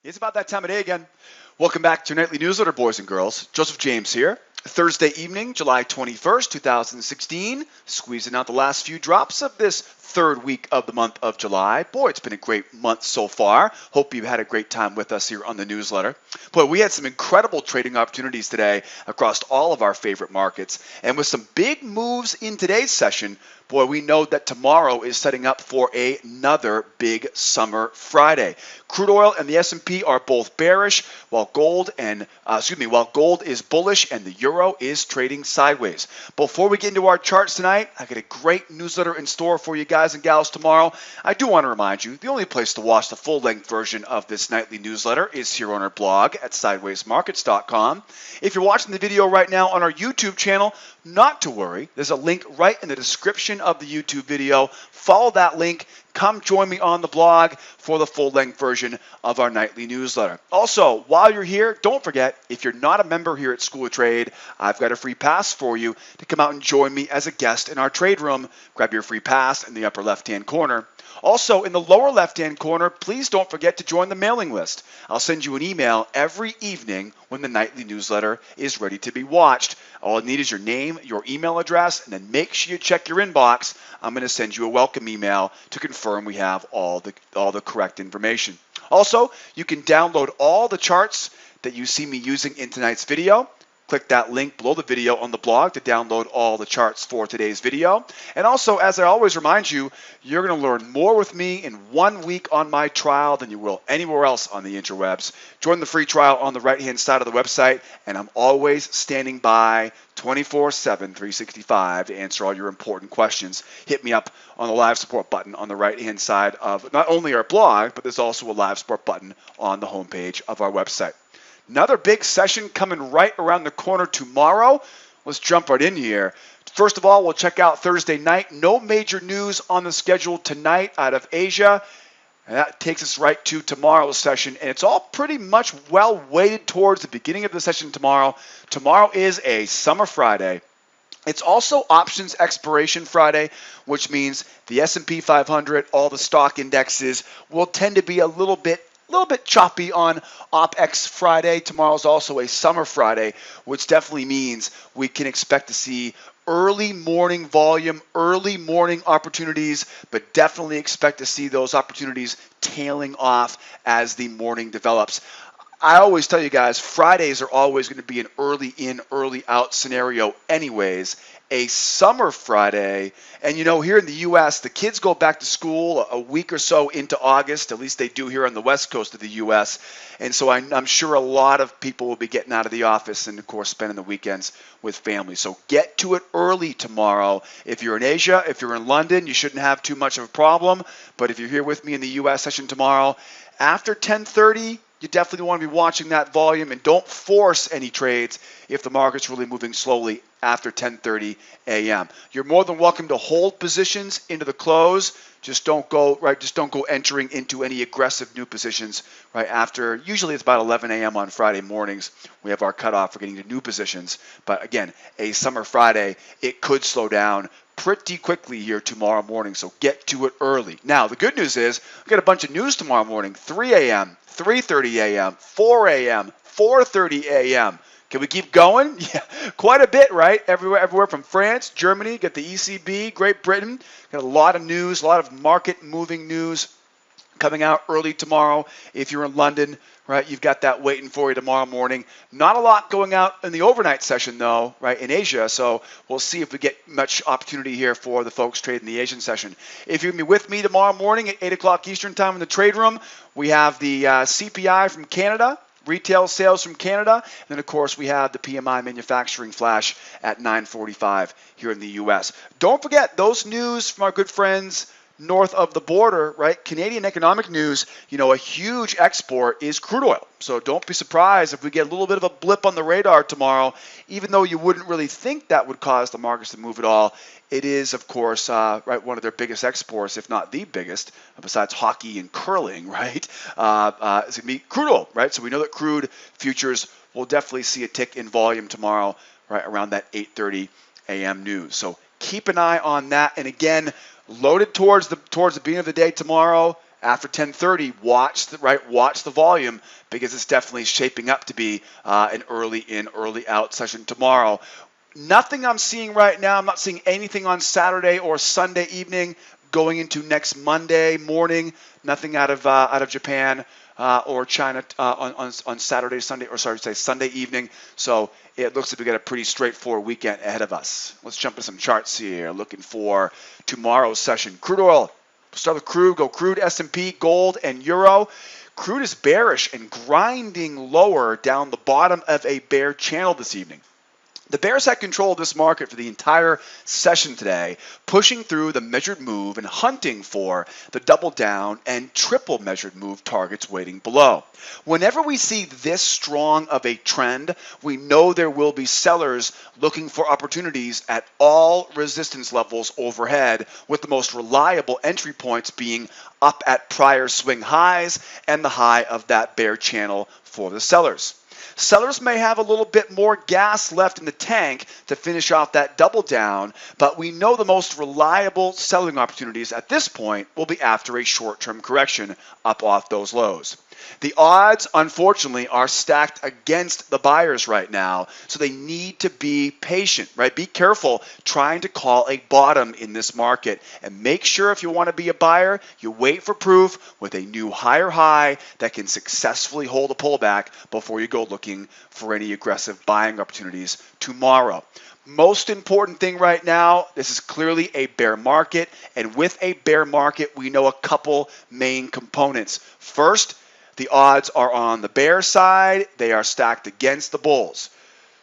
It's about that time of day again. Welcome back to your nightly newsletter, boys and girls. Joseph James here. Thursday evening, July 21st, 2016. Squeezing out the last few drops of this third week of the month of July. Boy, it's been a great month so far. Hope you've had a great time with us here on the newsletter. Boy, we had some incredible trading opportunities today across all of our favorite markets. And with some big moves in today's session, boy, we know that tomorrow is setting up for another big summer Friday. Crude oil and the S&P are both bearish, while gold is bullish and the euro is trading sideways. Before we get into our charts tonight, I got a great newsletter in store for you guys and gals tomorrow. I do want to remind you, the only place to watch the full-length version of this nightly newsletter is here on our blog at sidewaysmarkets.com. If you're watching the video right now on our YouTube channel, not to worry. There's a link right in the description of the YouTube video. Follow that link. Come join me on the blog for the full-length version of our nightly newsletter. Also, while you're here, don't forget, if you're not a member here at School of Trade, I've got a free pass for you to come out and join me as a guest in our trade room. Grab your free pass in the upper left-hand corner. Also, in the lower left-hand corner, please don't forget to join the mailing list. I'll send you an email every evening when the nightly newsletter is ready to be watched. All I need is your name, your email address, and then make sure you check your inbox. I'm going to send you a welcome email to confirm we have all the correct information. Also, you can download all the charts that you see me using in tonight's video. Click that link below the video on the blog to download all the charts for today's video. And also, as I always remind you, you're going to learn more with me in 1 week on my trial than you will anywhere else on the interwebs. Join the free trial on the right-hand side of the website, and I'm always standing by 24/7, 365 to answer all your important questions. Hit me up on the live support button on the right-hand side of not only our blog, but there's also a live support button on the homepage of our website. Another big session coming right around the corner tomorrow. Let's jump right in here. First of all, we'll check out Thursday night. No major news on the schedule tonight out of Asia. And that takes us right to tomorrow's session, and it's all pretty much well weighted towards the beginning of the session tomorrow. Tomorrow is a summer Friday. It's also options expiration Friday, which means the S&P 500, all the stock indexes will tend to be a little bit choppy on OpEx Friday. Tomorrow's also a summer Friday, which definitely means we can expect to see early morning volume, early morning opportunities, but definitely expect to see those opportunities tailing off as the morning develops. I always tell you guys, Fridays are always going to be an early in, early out scenario anyways. A summer Friday, and here in the U.S., the kids go back to school a week or so into August, at least they do here on the west coast of the U.S., and so I'm sure a lot of people will be getting out of the office and, of course, spending the weekends with family. So get to it early tomorrow. If you're in Asia, if you're in London, you shouldn't have too much of a problem, but if you're here with me in the U.S. session tomorrow, after 10:30, you definitely want to be watching that volume, and don't force any trades if the market's really moving slowly after 10:30 a.m. You're more than welcome to hold positions into the close. Just don't go entering into any aggressive new positions right after. Usually it's about 11 a.m. on Friday mornings. We have our cutoff for getting to new positions. But again, a summer Friday, it could slow down pretty quickly here tomorrow morning, so get to it early. Now, the good news is we've got a bunch of news tomorrow morning, 3 a.m., 3:30 a.m., 4 a.m., 4:30 a.m. Can we keep going? Yeah, quite a bit, right? Everywhere from France, Germany, got the ECB, Great Britain. Got a lot of news, a lot of market-moving news coming out early tomorrow. If you're in London, right, you've got that waiting for you tomorrow morning. Not a lot going out in the overnight session, though, right, in Asia. So we'll see if we get much opportunity here for the folks trading the Asian session. If you're going to be with me tomorrow morning at 8 o'clock Eastern time in the trade room, we have the CPI from Canada, retail sales from Canada, and then, of course, we have the PMI manufacturing flash at 9:45 here in the U.S. Don't forget those news from our good friends north of the border, right? Canadian economic news, a huge export is crude oil. So don't be surprised if we get a little bit of a blip on the radar tomorrow, even though you wouldn't really think that would cause the markets to move at all. It is, of course, right, one of their biggest exports, if not the biggest, besides hockey and curling, right? It's going to be crude oil, right? So we know that crude futures will definitely see a tick in volume tomorrow, right, around that 8:30 a.m. news. So keep an eye on that. And again, loaded towards the beginning of the day tomorrow, after 10:30, watch the volume, because it's definitely shaping up to be an early in, early out session tomorrow. Nothing I'm seeing right now. I'm not seeing anything on Saturday or Sunday evening going into next Monday morning. Nothing out of Japan or China on Saturday, Sunday, or sorry, say Sunday evening. So it looks like we got a pretty straightforward weekend ahead of us. Let's jump into some charts here. Looking for tomorrow's session. Crude oil. Start with crude. Go crude, S&P, gold, and euro. Crude is bearish and grinding lower down the bottom of a bear channel this evening. The bears had control of this market for the entire session today, pushing through the measured move and hunting for the double down and triple measured move targets waiting below. Whenever we see this strong of a trend, we know there will be sellers looking for opportunities at all resistance levels overhead, with the most reliable entry points being up at prior swing highs and the high of that bear channel for the sellers. Sellers may have a little bit more gas left in the tank to finish off that double down, but we know the most reliable selling opportunities at this point will be after a short-term correction up off those lows. The odds, unfortunately, are stacked against the buyers right now, so they need to be patient, right? Be careful trying to call a bottom in this market, and make sure if you want to be a buyer, you wait for proof with a new higher high that can successfully hold a pullback before you go looking for any aggressive buying opportunities tomorrow. Most important thing right now, this is clearly a bear market, and with a bear market, we know a couple main components. First, the odds are on the bear side. They are stacked against the bulls.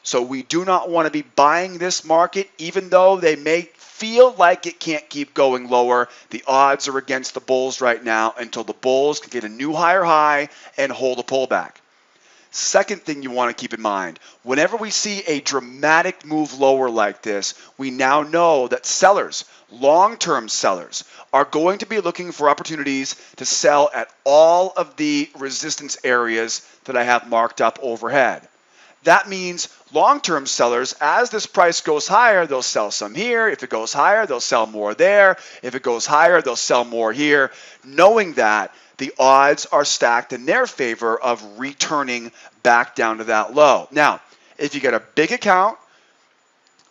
So we do not want to be buying this market, even though they may feel like it can't keep going lower. The odds are against the bulls right now until the bulls can get a new higher high and hold a pullback. Second thing you want to keep in mind, whenever we see a dramatic move lower like this, we now know that sellers, long-term sellers, are going to be looking for opportunities to sell at all of the resistance areas that I have marked up overhead. That means long-term sellers, as this price goes higher, they'll sell some here. If it goes higher, they'll sell more there. If it goes higher, they'll sell more here, knowing that the odds are stacked in their favor of returning back down to that low. Now, if you get a big account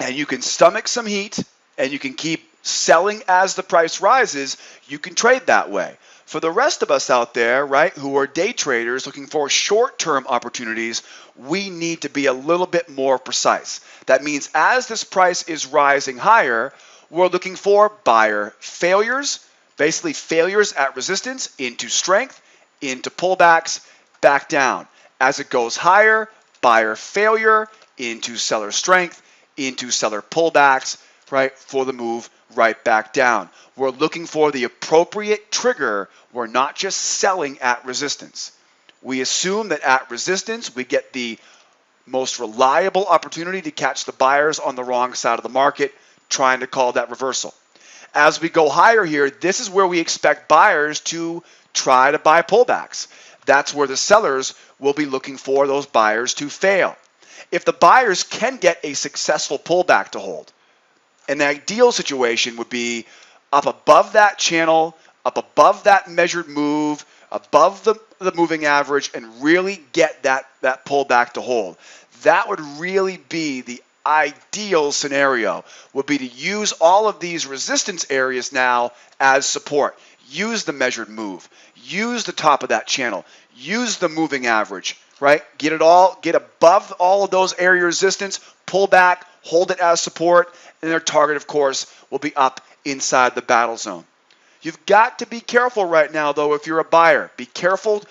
and you can stomach some heat and you can keep selling as the price rises, you can trade that way. For the rest of us out there, right, who are day traders looking for short-term opportunities, we need to be a little bit more precise. That means as this price is rising higher, we're looking for buyer failures, basically failures at resistance into strength, into pullbacks, back down. As it goes higher, buyer failure into seller strength, into seller pullbacks, right, for the move right back down. We're looking for the appropriate trigger. We're not just selling at resistance. We assume that at resistance, we get the most reliable opportunity to catch the buyers on the wrong side of the market, trying to call that reversal. As we go higher here, this is where we expect buyers to try to buy pullbacks. That's where the sellers will be looking for those buyers to fail. If the buyers can get a successful pullback to hold, and the ideal situation would be up above that channel, up above that measured move, above the moving average, and really get that pullback to hold. That would really be the ideal scenario, would be to use all of these resistance areas now as support. Use the measured move. Use the top of that channel. Use the moving average, right? Get above all of those area resistance, pull back, hold it as support, and their target, of course, will be up inside the battle zone. You've got to be careful right now, though, if you're a buyer. Be careful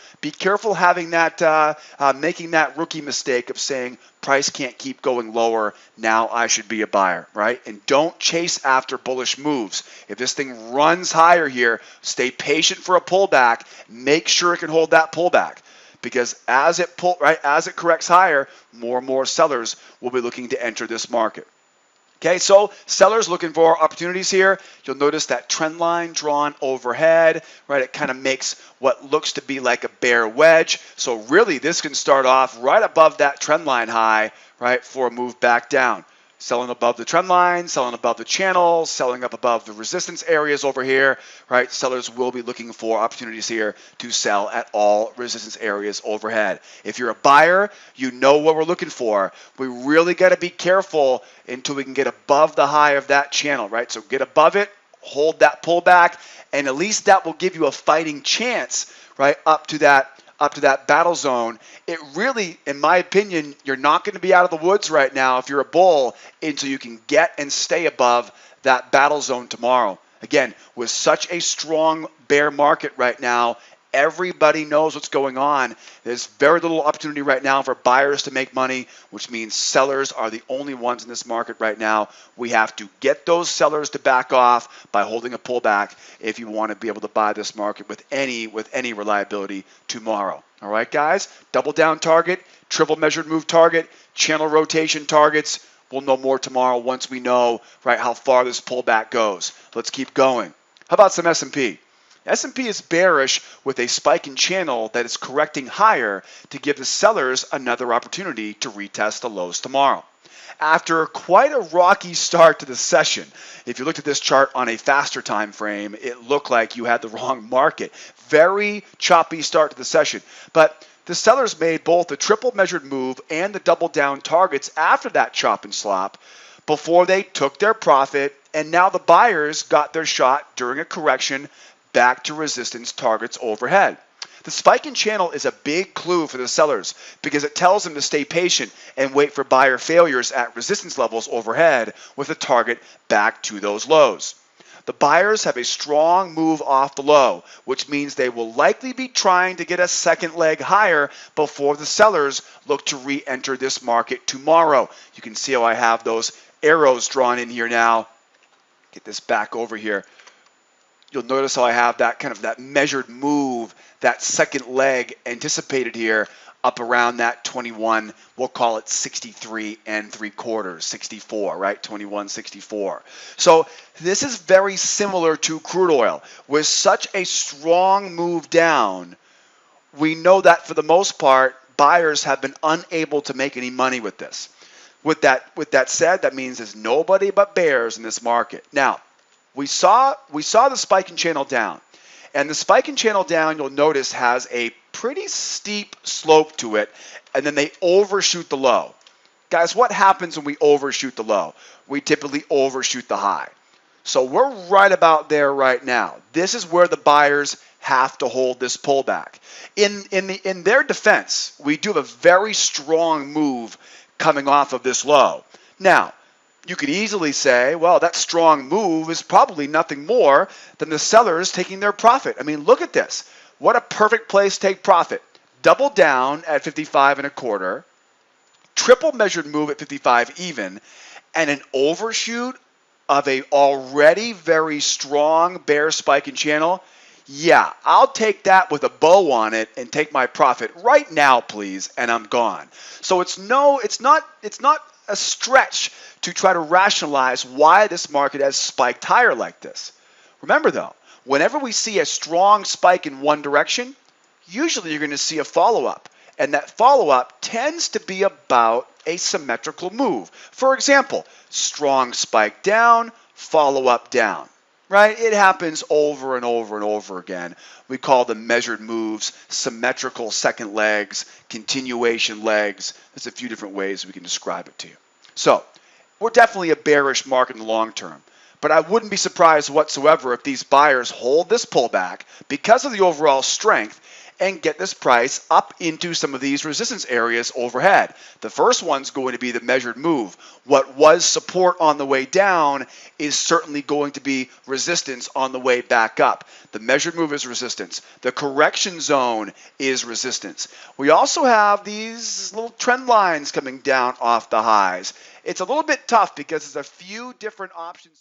having that, making that rookie mistake of saying price can't keep going lower, now I should be a buyer, right? And don't chase after bullish moves. If this thing runs higher here, stay patient for a pullback. Make sure it can hold that pullback, because as it corrects higher, more and more sellers will be looking to enter this market. Okay, so sellers looking for opportunities here. You'll notice that trend line drawn overhead, right? It kind of makes what looks to be like a bear wedge. So really, this can start off right above that trend line high, right, for a move back down. selling above the trend line, selling above the channel, selling up above the resistance areas over here, right? Sellers will be looking for opportunities here to sell at all resistance areas overhead. If you're a buyer, you know what we're looking for. We really got to be careful until we can get above the high of that channel, right? So get above it, hold that pullback, and at least that will give you a fighting chance, right, up to that battle zone. It really, in my opinion, you're not going to be out of the woods right now if you're a bull until you can get and stay above that battle zone tomorrow. Again, with such a strong bear market right now, everybody knows what's going on. There's very little opportunity right now for buyers to make money, which means sellers are the only ones in this market right now. We have to get those sellers to back off by holding a pullback if you want to be able to buy this market with any reliability tomorrow. All right, guys? Double down target, triple measured move target, channel rotation targets. We'll know more tomorrow once we know, right, how far this pullback goes. Let's keep going. How about some S&P? S&P is bearish with a spike in channel that is correcting higher to give the sellers another opportunity to retest the lows tomorrow. After quite a rocky start to the session, if you looked at this chart on a faster time frame, it looked like you had the wrong market. Very choppy start to the session. But the sellers made both the triple measured move and the double down targets after that chop and slop before they took their profit, and now the buyers got their shot during a correction back to resistance targets overhead. The spike in channel is a big clue for the sellers because it tells them to stay patient and wait for buyer failures at resistance levels overhead with a target back to those lows. The buyers have a strong move off the low, which means they will likely be trying to get a second leg higher before the sellers look to re-enter this market tomorrow. You can see how I have those arrows drawn in here now. Get this back over here. You'll notice how I have that kind of that measured move, that second leg anticipated here up around that 21, we'll call it 63 and 3/4, 64, right? 21.64. So this is very similar to crude oil. With such a strong move down, we know that for the most part, buyers have been unable to make any money with this. With that said, that means there's nobody but bears in this market. Now, we saw the spike in channel down. And the spike in channel down, you'll notice, has a pretty steep slope to it, and then they overshoot the low. Guys, what happens when we overshoot the low? We typically overshoot the high. So we're right about there right now. This is where the buyers have to hold this pullback. In their defense, we do have a very strong move coming off of this low. Now, you could easily say, well, that strong move is probably nothing more than the sellers taking their profit. I mean, look at this. What a perfect place to take profit. Double down at 55.25, triple measured move at 55 even, and an overshoot of a already very strong bear spike in channel. Yeah, I'll take that with a bow on it and take my profit right now, please, and I'm gone. So it's not a stretch to try to rationalize why this market has spiked higher like this. Remember though, whenever we see a strong spike in one direction, usually you're going to see a follow-up. And that follow-up tends to be about a symmetrical move. For example, strong spike down, follow-up down. Right? It happens over and over and over again. We call them measured moves, symmetrical second legs, continuation legs. There's a few different ways we can describe it to you. So, we're definitely a bearish market in the long term. But I wouldn't be surprised whatsoever if these buyers hold this pullback because of the overall strength and get this price up into some of these resistance areas overhead. The first one's going to be the measured move. What was support on the way down is certainly going to be resistance on the way back up. The measured move is resistance. The correction zone is resistance. We also have these little trend lines coming down off the highs. It's a little bit tough because there's a few different options.